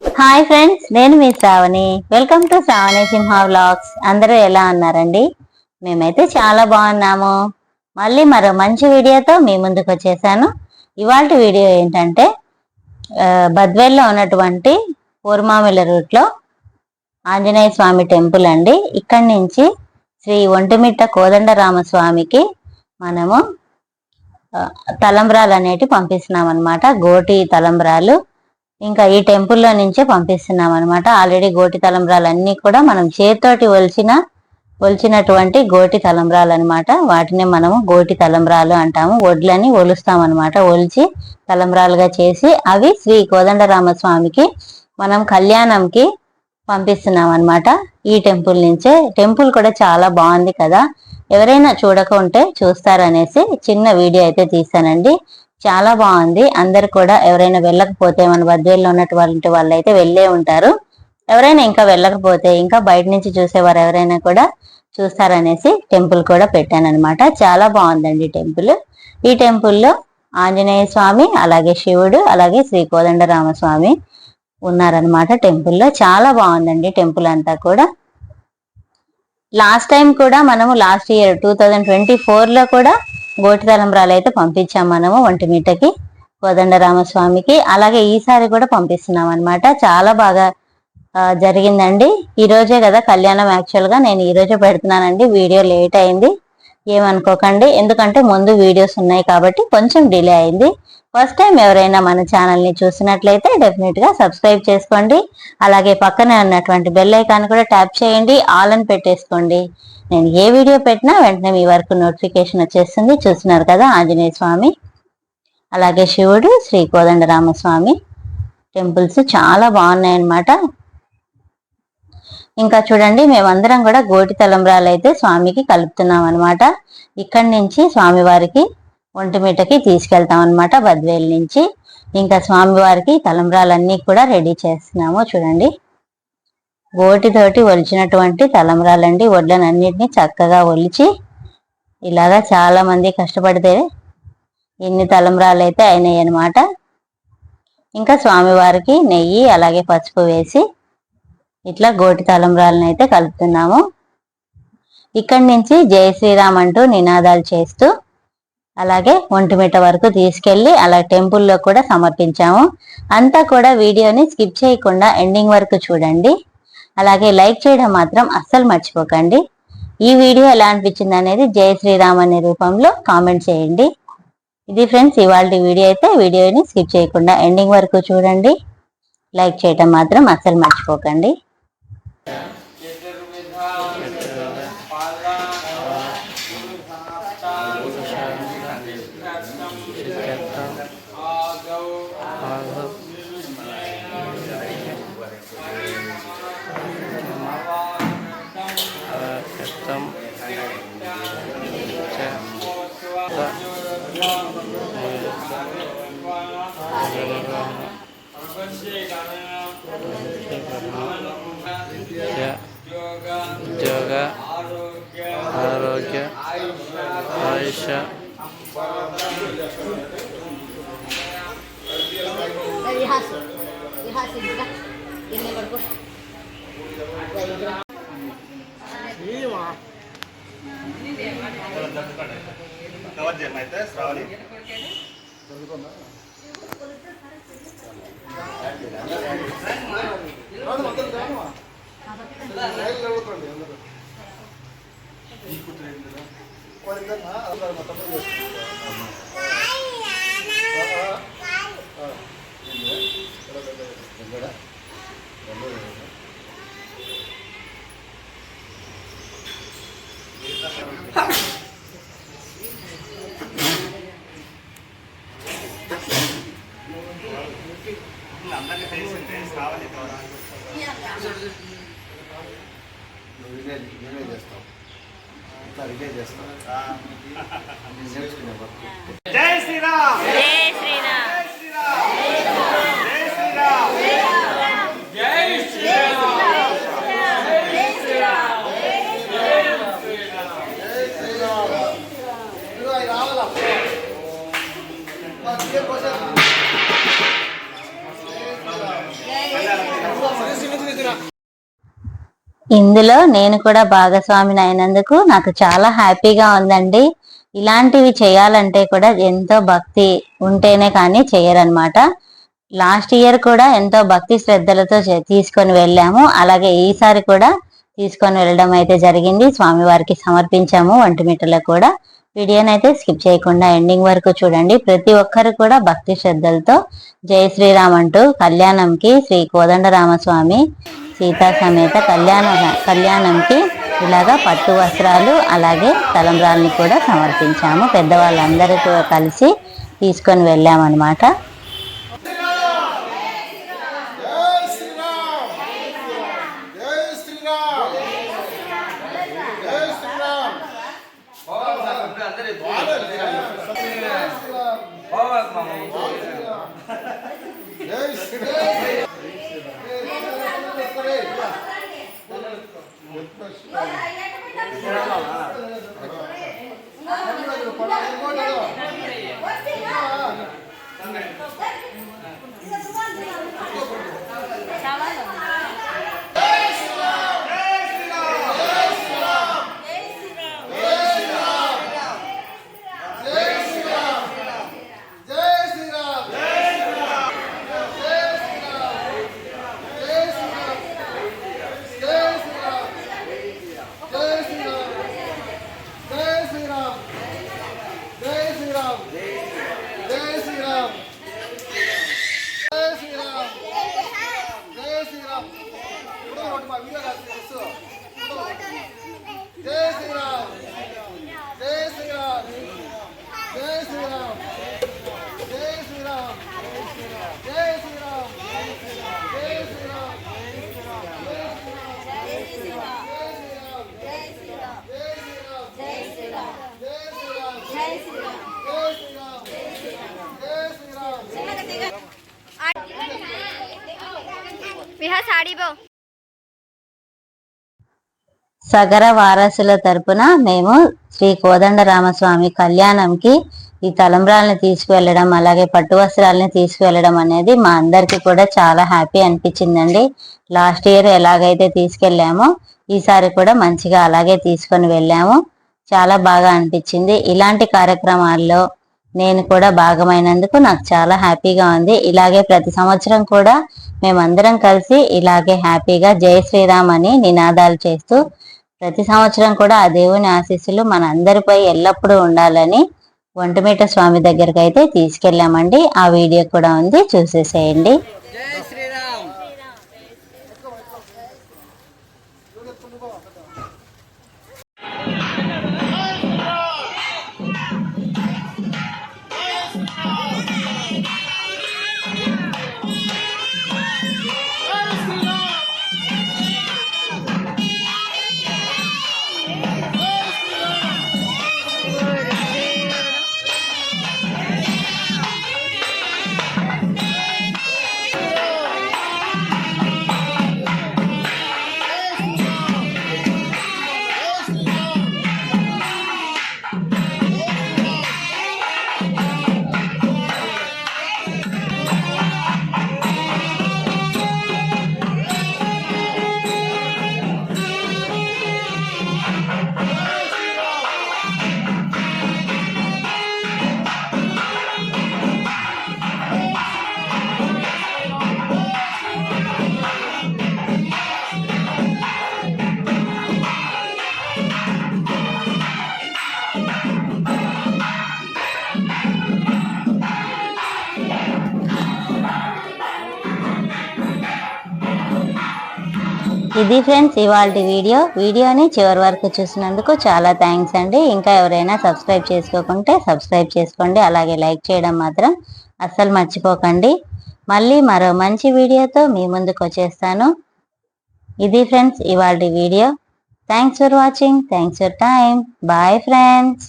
Hi friends, నేను మీ Sravani. Welcome to Sravani Simha vlogs. అందరూ ఎలా ఉన్నారండి? మేమైతే చాలా బాగున్నాము. మళ్ళీ మరో మంచి వీడియోతో మీ ముందుకు వచ్చేసాను. ఇవాళ వీడియో ఏంటంటే బద్వేల్లో ఉన్నటువంటి పూర్మామిల రూట్లో ఆంజనేయ స్వామి టెంపుల్ అండి. ఇక్కడి నుంచి శ్రీ ఒంటిమిట్ట కోదండరామస్వామికి మనము తలంబ్రాలు అనేటివి పంపిస్తున్నాం అనమాట. గోటి తలంబ్రాలు ఇంకా ఈ టెంపుల్లో నుంచే పంపిస్తున్నాం అనమాట. ఆల్రెడీ గోటి తలంబ్రాలు అన్నీ కూడా మనం చేతితోటి ఒలిచినటువంటి గోటి తలంబ్రాలు అనమాట. వాటిని మనము గోటి తలంబ్రాలు అంటాము. వడ్లని ఒలుస్తాం అనమాట. ఒలిచి తలంబ్రాలుగా చేసి అవి శ్రీ కోదండరామస్వామికి మనం కళ్యాణంకి పంపిస్తున్నాం అనమాట. ఈ టెంపుల్ నుంచే. టెంపుల్ కూడా చాలా బాగుంది కదా. ఎవరైనా చూడకుంటే చూస్తారనేసి చిన్న వీడియో అయితే తీసానండి. చాలా బాగుంది. అందరు కూడా ఎవరైనా వెళ్ళకపోతే మన బద్వేల్లో ఉన్నటువంటి వాళ్ళు అయితే వెళ్ళే ఉంటారు. ఎవరైనా ఇంకా వెళ్ళకపోతే ఇంకా బయట నుంచి చూసేవారు ఎవరైనా కూడా చూస్తారనేసి టెంపుల్ కూడా పెట్టానన్నమాట. చాలా బాగుందండి టెంపుల్. ఈ టెంపుల్లో ఆంజనేయ స్వామి, అలాగే శివుడు, అలాగే శ్రీ కోదండరామస్వామి ఉన్నారనమాట. టెంపుల్లో చాలా బాగుందండి టెంపుల్ అంతా కూడా. లాస్ట్ టైం కూడా మనము లాస్ట్ ఇయర్ 2024లో కూడా గోటి తలంబ్రాలు అయితే పంపించాం మనము ఒంటిమిట్టకి కోదండరామస్వామికి. అలాగే ఈసారి కూడా పంపిస్తున్నాం అనమాట. చాలా బాగా జరిగిందండి. ఈ రోజే కదా కళ్యాణం. యాక్చువల్ గా నేను ఈ రోజే పెడుతున్నానండి. వీడియో లేట్ అయింది, ఏమనుకోకండి. ఎందుకంటే ముందు వీడియోస్ ఉన్నాయి కాబట్టి కొంచెం డిలే అయింది. ఫస్ట్ టైం ఎవరైనా మన ఛానల్ని చూసినట్లయితే డెఫినెట్ గా సబ్స్క్రైబ్ చేసుకోండి. అలాగే పక్కనే ఉన్నటువంటి బెల్ ఐకాన్ కూడా ట్యాప్ చేయండి. ఆల్ అని పెట్టేసుకోండి. నేను ఏ వీడియో పెట్టినా వెంటనే మీ వరకు నోటిఫికేషన్ వచ్చేస్తుంది. చూస్తున్నారు కదా ఆంజనేయ స్వామి, అలాగే శివుడు, శ్రీ కోదండరామస్వామి టెంపుల్స్ చాలా బాగున్నాయన్నమాట. ఇంకా చూడండి, మేమందరం కూడా గోటి తలంబ్రాలు అయితే స్వామికి కలుపుతున్నాం అనమాట. ఇక్కడి నుంచి స్వామివారికి ఒంటిమిట్టకి తీసుకెళ్తాం అనమాట బద్వేలు నుంచి. ఇంకా స్వామివారికి తలంబ్రాలన్నీ కూడా రెడీ చేస్తున్నాము. చూడండి, గోటితోటి ఒలిచినటువంటి తలంబ్రాలండి. వడ్లనన్నిటిని చక్కగా ఒలిచి ఇలాగా చాలా మంది కష్టపడితే ఎన్ని తలంబ్రాలు అయితే అయినాయి అనమాట. ఇంకా స్వామివారికి నెయ్యి అలాగే పసుపు వేసి ఇట్లా గోటి తలంబ్రాలను అయితే కలుపుతున్నాము. ఇక్కడి నుంచి జై శ్రీరామ్ అంటూ నినాదాలు చేస్తూ అలాగే ఒంటిమిట్ట వరకు తీసుకెళ్లి అలా టెంపుల్లో కూడా సమర్పించాము. అంతా కూడా వీడియోని స్కిప్ చేయకుండా ఎండింగ్ వరకు చూడండి. అలాగే లైక్ చేయడం మాత్రం అస్సలు మర్చిపోకండి. ఈ వీడియో ఎలా అనిపించింది అనేది జై శ్రీరామ్ అనే రూపంలో కామెంట్ చేయండి. ఇది ఫ్రెండ్స్ ఇవాళ వీడియో అయితే. వీడియోని స్కిప్ చేయకుండా ఎండింగ్ వరకు చూడండి. లైక్ చేయడం మాత్రం అస్సలు మర్చిపోకండి. ఉద్యోగ ఆరోగ్య ఆయుష శ్రావణి అందరికీ తెలిసిందే శ్రావణి నువ్వే చేస్తావు, ఇట్లా రిలే చేస్తావు. జై శ్రీరామ్, జై శ్రీరామ్, జై శ్రీరామ్, జై శ్రీరామ్, జై శ్రీరామ్, జై శ్రీరామ్. రావాలా జై శ్రీరామ్. ఇందులో నేను కూడా భాగస్వామిని అయినందుకు నాకు చాలా హ్యాపీగా ఉందండి. ఇలాంటివి చేయాలంటే కూడా ఎంతో భక్తి ఉంటేనే కానీ చేయరనమాట. లాస్ట్ ఇయర్ కూడా ఎంతో భక్తి శ్రద్ధలతో తీసుకొని వెళ్ళాము. అలాగే ఈసారి కూడా తీసుకొని వెళ్ళడం అయితే జరిగింది. స్వామివారికి సమర్పించాము ఒంటిమిట్టలో కూడా. వీడియోనైతే స్కిప్ చేయకుండా ఎండింగ్ వరకు చూడండి. ప్రతి ఒక్కరు కూడా భక్తి శ్రద్ధలతో జై శ్రీరామ్ అంటూ కళ్యాణంకి శ్రీ కోదండరామస్వామి సీతా సమేత కళ్యాణంకి ఇలాగా పట్టు వస్త్రాలు అలాగే తలంబ్రాలని కూడా సమర్పించాము. పెద్దవాళ్ళందరితో కలిసి తీసుకొని వెళ్ళామన్నమాట. సగర వారసుల తరపున మేము శ్రీ కోదండరామస్వామి కళ్యాణంకి ఈ తలంబ్రాలని తీసుకువెళ్ళడం అలాగే పట్టు వస్త్రాలని తీసుకువెళ్ళడం అనేది మా అందరికి కూడా చాలా హ్యాపీ అనిపించిందండి. లాస్ట్ ఇయర్ ఎలాగైతే తీసుకెళ్ళామో ఈసారి కూడా మంచిగా అలాగే తీసుకొని వెళ్ళాము. చాలా బాగా అనిపించింది. ఇలాంటి కార్యక్రమాల్లో నేను కూడా భాగమైనందుకు నాకు చాలా హ్యాపీగా ఉంది. ఇలాగే ప్రతి సంవత్సరం కూడా మేమందరం కలిసి ఇలాగే హ్యాపీగా జై శ్రీరామ్ అని నినాదాలు చేస్తూ ప్రతి సంవత్సరం కూడా ఆ దేవుని ఆశీస్సులు మన అందరిపై ఎల్లప్పుడూ ఉండాలని ఒంటిమిట్ట స్వామి దగ్గరికి అయితే తీసుకెళ్ళామండి. ఆ వీడియో కూడా ఉంది, చూసేసేయండి. ఇది ఫ్రెండ్స్ ఇవాళ వీడియోని చివరి వరకు చూసినందుకు చాలా థ్యాంక్స్ అండి. ఇంకా ఎవరైనా సబ్స్క్రైబ్ చేసుకోకుంటే సబ్స్క్రైబ్ చేసుకోండి. అలాగే లైక్ చేయడం మాత్రం అస్సలు మర్చిపోకండి. మళ్ళీ మరో మంచి వీడియోతో మీ ముందుకు వచ్చేస్తాను. ఇది ఫ్రెండ్స్ ఇవాళ వీడియో. Thanks for watching. Thanks for time. Bye friends.